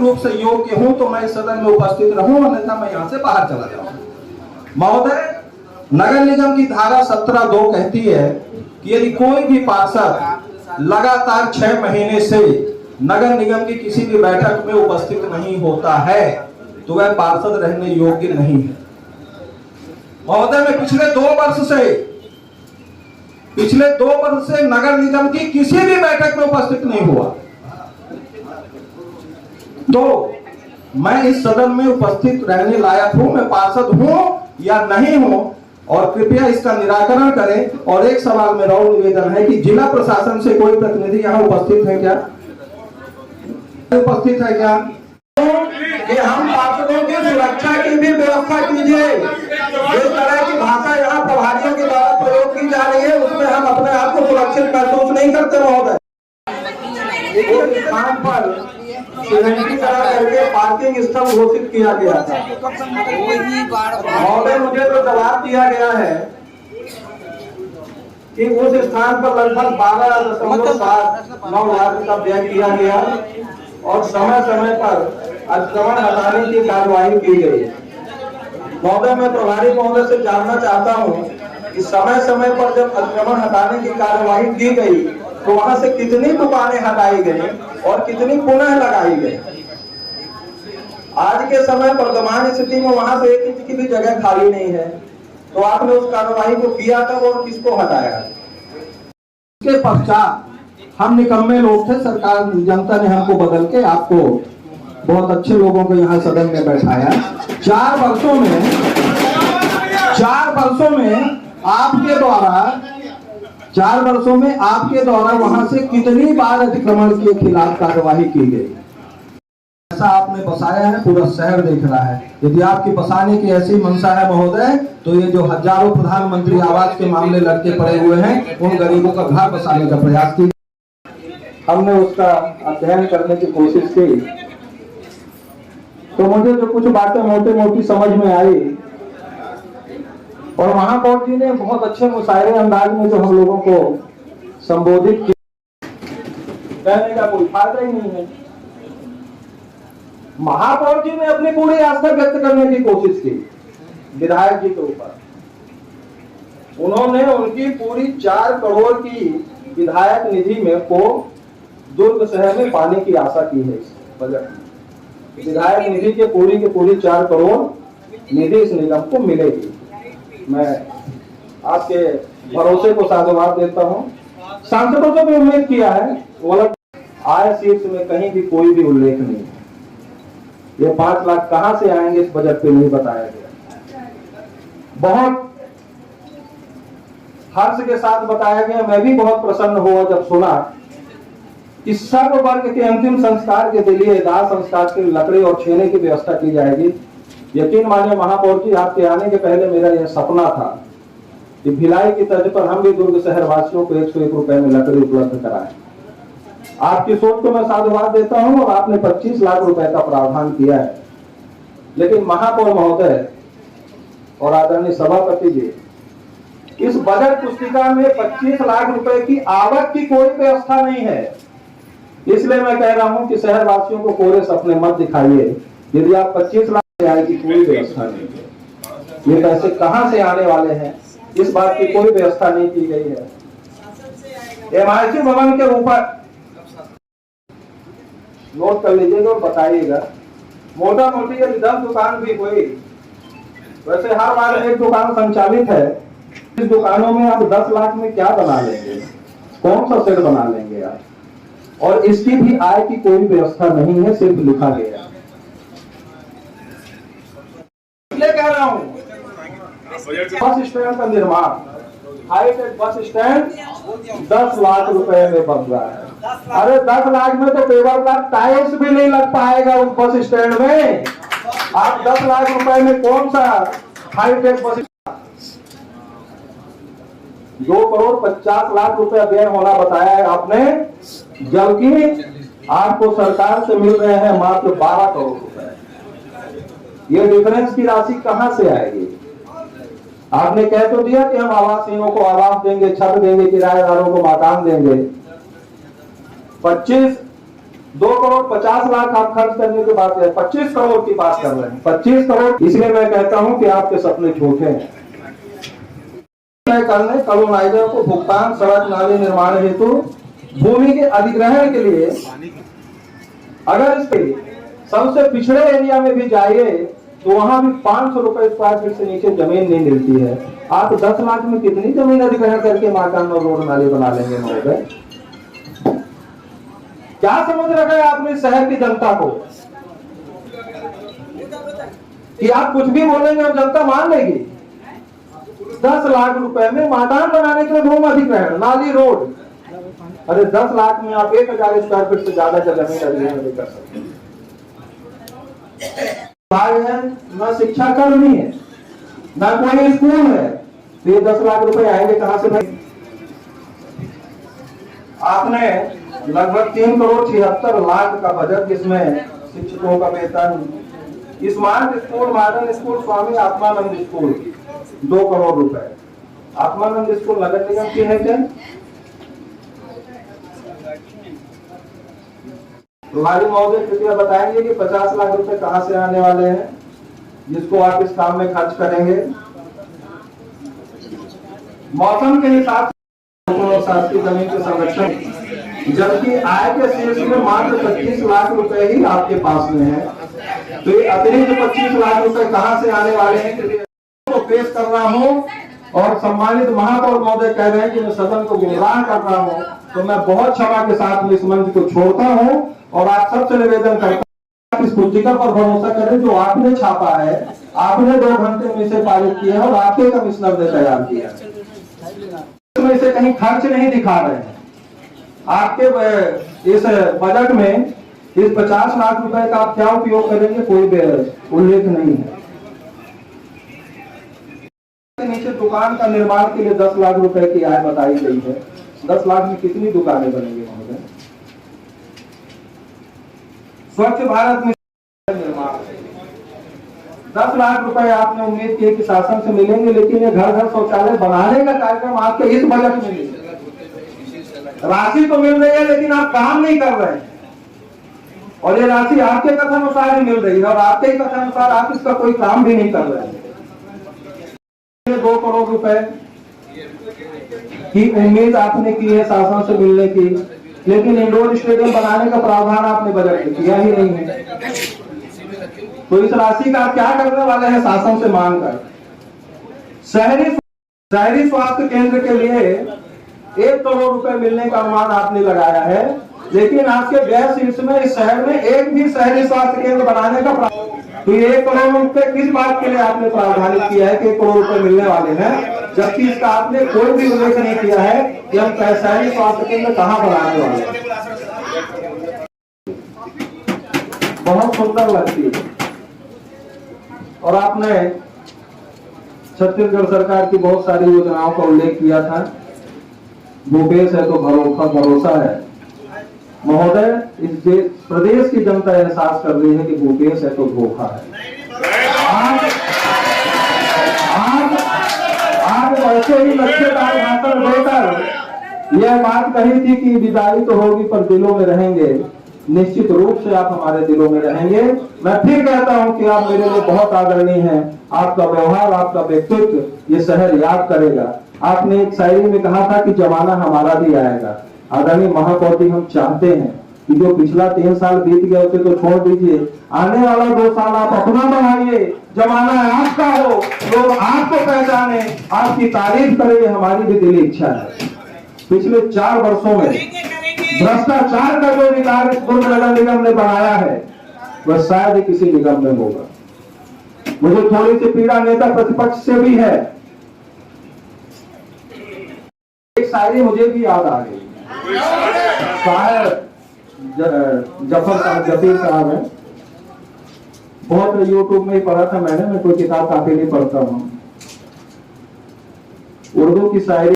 रूप से योग्य हूं तो मैं इस सदन में उपस्थित रहूं, अन्यथा मैं यहां से बाहर चला जाऊं। महोदय, नगर निगम की धारा 17(2) कहती है कि यदि कोई भी पार्षद लगातार 6 महीने से नगर निगम की किसी भी बैठक में उपस्थित नहीं होता है तो वह पार्षद रहने योग्य नहीं है। महोदय, मैं पिछले 2 वर्ष से नगर निगम की किसी भी बैठक में उपस्थित नहीं हुआ, तो मैं इस सदन में उपस्थित रहने लायक हूं, मैं पार्षद हूं या नहीं हूं, और कृपया इसका निराकरण करें। और एक सवाल मेरा और निवेदन है कि जिला प्रशासन से कोई प्रतिनिधि यहाँ उपस्थित है क्या? उपस्थित है क्या? कि हम पार्षदों की सुरक्षा की भी व्यवस्था कीजिए। जिस तरह की भाषा यहाँ प्रभारियों के द्वारा प्रयोग की जा रही है उसमें हम अपने आप को सुरक्षित महसूस नहीं करते। महोदय, एक स्थान पर करके पार्किंग स्थल घोषित किया गया था। महोदय, मुझे तो जवाब दिया गया है कि उस स्थान पर लगभग 12.79 लाख का व्यय किया गया और समय समय पर अतिक्रमण हटाने की कार्यवाही की गई। महोदय, मैं प्रभारी महोदय से जानना चाहता हूं कि समय समय पर जब अतिक्रमण हटाने की कार्यवाही की गई तो वहां से कितनी दुकानें हटाई गई और कितनी पुनः लगाई गई? आज के समय वर्तमान स्थिति में वहां से 1 इंच की भी जगह खाली नहीं है, तो आपने उस कार्यवाही को किया कब और किसको हटाया? इसके पश्चात हम निकम्मे लोग थे, सरकार जनता ने हमको बदल के आपको बहुत अच्छे लोगों को यहाँ सदन में बैठाया। 4 वर्षों में आपके द्वारा वहां से कितनी बार अतिक्रमण के खिलाफ कार्यवाही की गई? ऐसा आपने बसाया है, पूरा शहर देख रहा है। यदि आपकी बसाने की ऐसी मंशा है महोदय, तो ये जो हजारों प्रधानमंत्री आवास के मामले लटके पड़े हुए हैं, उन गरीबों का घर बसाने का प्रयास किया। हमने उसका अध्ययन करने की कोशिश की तो मुझे जो कुछ बातें मोटी मोटी समझ में आई, और महापौर जी ने बहुत अच्छे मुशायरे अंदाज में जो हम लोगों को संबोधित किया, कहने का कोई फायदा ही नहीं है। महापौर जी ने अपनी पूरी आस्था व्यक्त करने की कोशिश की विधायक जी के ऊपर। उन्होंने उनकी पूरी 4 करोड़ की विधायक निधि में को दुर्ग शहर में पाने की आशा की है इस बजट में। विधायक निधि के पूरी 4 करोड़ निधि इस निगम को मिलेगी। मैं आपके भरोसे को साधुवाद देता हूं। सांसदों से भी उम्मीद किया है, आय शीर्ष में कहीं भी कोई भी उल्लेख नहीं है। ये 5 लाख कहां से आएंगे इस बजट पे नहीं बताया गया। बहुत हर्ष के साथ बताया गया। मैं भी बहुत प्रसन्न हुआ जब सुना कि सर्व वर्ग के अंतिम संस्कार के लिए दाह संस्कार के लकड़ी और छेने की व्यवस्था की जाएगी। यकीन मानिए महापौर जी, आपके आने के पहले मेरा यह सपना था कि भिलाई की तर्ज पर हम भी दुर्ग शहर वासियों को 101 रुपए में लकड़ी उपलब्ध कराएं। आपकी सोच को मैं साधुवाद देता हूं और आपने 25 लाख रुपए का प्रावधान किया है। लेकिन महापौर महोदय और आदरणीय सभापति जी, इस बजट पुस्तिका में 25 लाख रुपए की आवक की कोई व्यवस्था नहीं है। इसलिए मैं कह रहा हूं कि शहर वासियों को कोरे सपने मत दिखाइए। यदि आप 25 लाख से आए की कोई व्यवस्था नहीं है। ये पैसे कहां से आने वाले हैं, इस बात की कोई व्यवस्था नहीं की गई है। एमआईसी भवन के ऊपर नोट कर लीजिएगा और बताइएगा। मोटा मोटी यदि 10 दुकान भी हुई, वैसे हर बार 1 दुकान संचालित है। इस दुकानों में आप 10 लाख में क्या बना लेंगे, कौन सा सेट बना लेंगे आप? और इसकी भी आय की कोई व्यवस्था नहीं है, सिर्फ लिखा गया। इसलिए कह रहा हूं, बस स्टैंड का निर्माण, हाईटेक बस स्टैंड 10 लाख रुपए में बन रहा है। अरे 10 लाख में तो पेवर का टाइल्स भी नहीं लग पाएगा उस बस स्टैंड में। आप 10 लाख रुपए में कौन सा हाईटेक बस? 2 करोड़ 50 लाख रुपया व्यय होना बताया है आपने, जबकि आपको सरकार से मिल रहे हैं मात्र 12 करोड़ रुपए। ये डिफरेंस की राशि कहां से आएगी? आपने कह तो दिया कि हम आवासहीनों को आवास देंगे, छत देंगे, किराएदारों को मकान देंगे। 25 2,50,00,000 आप खर्च करने की बात है, 25 करोड़ की बात कर रहे हैं, 25 करोड़। इसलिए मैं कहता हूं कि आपके सपने झूठे हैं। करने कॉलोनाइजर को भुगतान सड़क नाले निर्माण हेतु भूमि के अधिग्रहण के लिए, अगर इसके सबसे पिछड़े एरिया में भी जाइए तो वहां भी 500 रुपए स्क्वायर फीट से नीचे जमीन नहीं मिलती है। आप 10 लाख में कितनी जमीन अधिग्रहण करके मकान और रोड नाले बना लेंगे महोदय? क्या समझ रखा है आपने शहर की जनता को कि आप कुछ भी बोलेंगे और जनता मान लेगी? 10 लाख रुपए में मकान बनाने के लिए भूमि अधिग्रहण, नाली, रोड। अरे 10 लाख में आप 1000 स्क्वायर फीट से ज्यादा का जमीन अधिग्रहण नहीं कर सकते। है न शिक्षा कर्मी है, न कोई स्कूल है, तो ये 10 लाख रुपए आएंगे कहां से भाई? आपने लगभग 3,76,00,000 का बजट, जिसमें शिक्षकों का वेतन, smart school, modern school, Swami Atmanand school 2 crore रुपए। आत्मानंद स्कूल नगर निगम की है क्या? तुम्हारी महोदय कृपया बताएंगे कि 50 लाख रुपए कहां से आने वाले हैं जिसको आप इस काम में खर्च करेंगे? मौसम के हिसाब से शासकीय जमीन के संरक्षण, जबकि आय के शीर्ष में मात्र 25 लाख रुपए ही आपके पास में है, तो ये अतिरिक्त 25 लाख रुपए कहां से आने वाले हैं तो पेश कर रहा हूं। और सम्मानित महापौर महोदय कह रहे हैं कि मैं सदन को गुमराह कर रहा हूं, तो मैं बहुत क्षमा के साथ इस मंच को छोड़ता हूं और आप सबसे निवेदन करता हूं इस पुस्तिका पर भरोसा करें जो आपने छापा है, आपने 2 घंटे में इसे पारित किया है और आपके कमिश्नर ने तैयार किया है। इसमें इसे कहीं खर्च नहीं दिखा रहे हैं। आपके इस बजट में इस 50 लाख रुपए का आप क्या उपयोग करेंगे, कोई उल्लेख नहीं है। नीचे दुकान का निर्माण के लिए 10 लाख रुपए की आय बताई गई है। 10 लाख में कितनी दुकानें बनेंगी महोदय? स्वच्छ भारत मिशन निर्माण 10 लाख रुपए आपने उम्मीद की कि शासन से मिलेंगे, लेकिन ये घर घर शौचालय बनाने का कार्यक्रम आपके इस बजट में नहीं। राशि तो मिल रही है लेकिन आप काम नहीं कर रहे हैं, और ये राशि आपके कथानुसार ही मिल रही है और आपके ही कथानुसार आप इसका कोई काम भी नहीं कर रहे हैं। 2 करोड़ रुपए की उम्मीद आपने की है शासन से मिलने की, लेकिन इंडोर स्टेडियम बनाने का प्रावधान आपने बजट में किया ही नहीं है। तो इस राशि का आप क्या करने वाले हैं शासन से मांग कर? शहरी स्वास्थ्य केंद्र के लिए 1 करोड़ रुपए मिलने का अनुमान आपने लगाया है, लेकिन आपके व्यय शीर्ष में इस शहर में एक भी शहरी स्वास्थ्य केंद्र बनाने का, तो ये 1 करोड़ रुपए किस बात के लिए आपने प्रावधानित किया है कि 1 करोड़ रुपए मिलने वाले हैं, जबकि इसका आपने कोई भी उल्लेख नहीं किया है कि हम शहरी स्वास्थ्य केंद्र कहां बनाने वाले हैं। बहुत सुंदर लगती है। और आपने छत्तीसगढ़ सरकार की बहुत सारी योजनाओं का उल्लेख किया था। भूपेश है तो भरोसा है। महोदय, इस प्रदेश की जनता एहसास कर रही है कि भूपेश है तो धोखा है। आज ऐसे ही लक्ष्यदार भाषण देकर यह बात कही थी कि विदाई तो होगी पर दिलों में रहेंगे। निश्चित रूप से आप हमारे दिलों में रहेंगे। मैं फिर कहता हूं कि आप मेरे लिए बहुत आदरणीय हैं। आपका व्यवहार, आपका व्यक्तित्व ये शहर याद करेगा। आपने एक शायरी में कहा था कि जमाना हमारा भी आएगा। आदरणीय महापौर जी, हम चाहते हैं कि जो पिछला 3 साल बीत गया उसे तो छोड़ दीजिए, आने वाला 2 साल आप अपना बढ़ाइए, जमाना आपका हो, लोग आपको पहचाने, आपकी तारीफ करे, हमारी भी दिली इच्छा है। पिछले 4 वर्षों में भ्रष्टाचार का जो रिकॉर्ड दुर्ग नगर निगम ने बनाया है वह शायद किसी निगम में होगा। मुझे थोड़ी सी पीड़ा नेता प्रतिपक्ष से भी है। एक शायरी मुझे भी याद आ गई, शायद जफर साहब है, बहुत यूट्यूब में ही पढ़ा था मैंने, मैं कोई किताब काफी नहीं पढ़ता हूँ। उर्दू की शायरी